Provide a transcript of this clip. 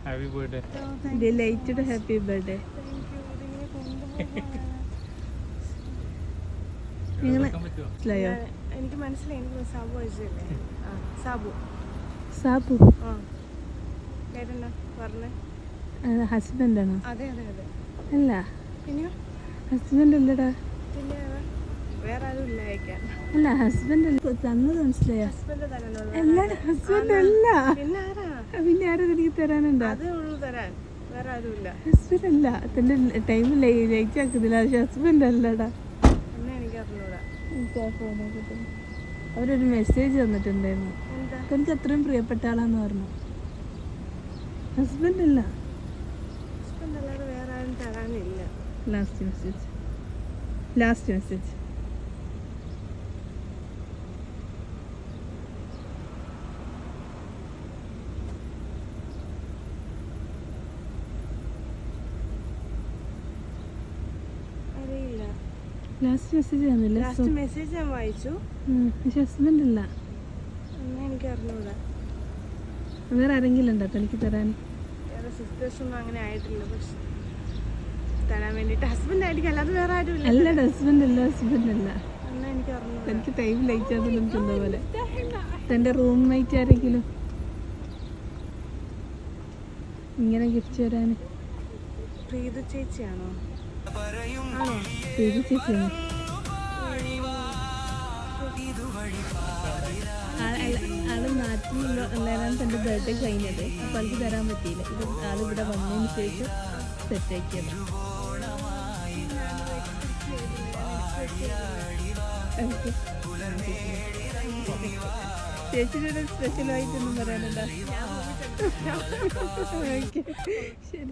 Happy birthday. Delighted happy birthday. മനസ്സിലായോ? എനിക്ക് മനസ്സിലായി. എനിക്ക് സാബു അയച്ചല്ലേ? സാബു സാബു പേരെന്നാ പറഞ്ഞേ? ഹസ്ബൻഡാണോ? അതെ അതെ അതെ. അല്ല, പിന്നെ ഹസ്ബൻഡ് അല്ലടാ. പിന്നെ വേറെ ആരും ഇല്ല അയക്കാൻ. അല്ല, ഹസ്ബൻഡ് തന്നത് മനസ്സിലായോ? ഹസ്ബൻഡ് തരാനുള്ള അല്ല, ഹസ്ബൻഡ് അല്ല. പിന്നെ ആരാ? പിന്നെ ആരും എനിക്ക് തരാനുണ്ടോ? അതേ ഉള്ളൂ തരാൻ, വേറെ ആരും ഇല്ല. ഹസ്ബൻഡ് അല്ല. തന്റെ ടൈം ലേറ്റ് ആക്കുന്നില്ല. പക്ഷെ ഹസ്ബൻഡ് അല്ലടാ. എന്നെ എനിക്ക് അറിഞ്ഞൂടാ. അവരൊരു മെസ്സേജ് തന്നിട്ടുണ്ടായിരുന്നു. എന്താ? എനിക്ക് അത്രയും പ്രിയപ്പെട്ട ആളാന്ന് പറഞ്ഞു. ഹസ്ബൻഡ് അല്ല. ഹസ്ബൻഡ് അല്ലാതെ വേറെ ആരും തരാനില്ല. Last message. അറിയില്ല. ലാസ്റ്റ് മെസ്സേജ് തന്നില്ല. ലാസ്റ്റ് മെസ്സേജ് ഞാൻ വായിച്ചു. പക്ഷെ ഹസ്ബൻഡ് അല്ല. എന്നാ എനിക്ക് അറിഞ്ഞൂടാ. വേറെ ആരെങ്കിലും ഉണ്ടോ തനിക്ക് തരാൻ? വേറെ സിസ്റ്റേഴ്സ് ഒന്നും അങ്ങനെ ആയിട്ടില്ല. പക്ഷെ തരാൻ വേണ്ടിട്ട് ഹസ്ബൻഡ് ആയിരിക്കും, അല്ലാതെ വേറെ ആരും ഇല്ല. അല്ല, ഹസ്ബൻഡ് അല്ല. എന്നാ എനിക്ക് അറിഞ്ഞൂടാ. തനിക്ക് ടൈം ലൈറ്റ് ആണെന്ന് എനിക്കെന്താ പോലെ. തന്റെ റൂംമേറ്റ് ആരെങ്കിലും ഇങ്ങനെ ഗിഫ്റ്റ് തരാൻ? പ്രീത ചേച്ചിയാണോ? ആണോ? പ്രീതി ചേച്ചിയാണോ? ആള് നാട്ടിലുള്ളതാണ് തന്റെ ബർത്ത്ഡേ കഴിഞ്ഞത്. അപ്പൊ ആൾക്ക് തരാൻ പറ്റിയില്ല. ഇത് ആളിവിടെ വന്നതിന് ശേഷം സെറ്റാക്കിയത്. ചേച്ചിയുടെ സ്പെഷ്യലായിട്ടൊന്നും പറയാനുണ്ടോ? ഓക്കെ, ശരി.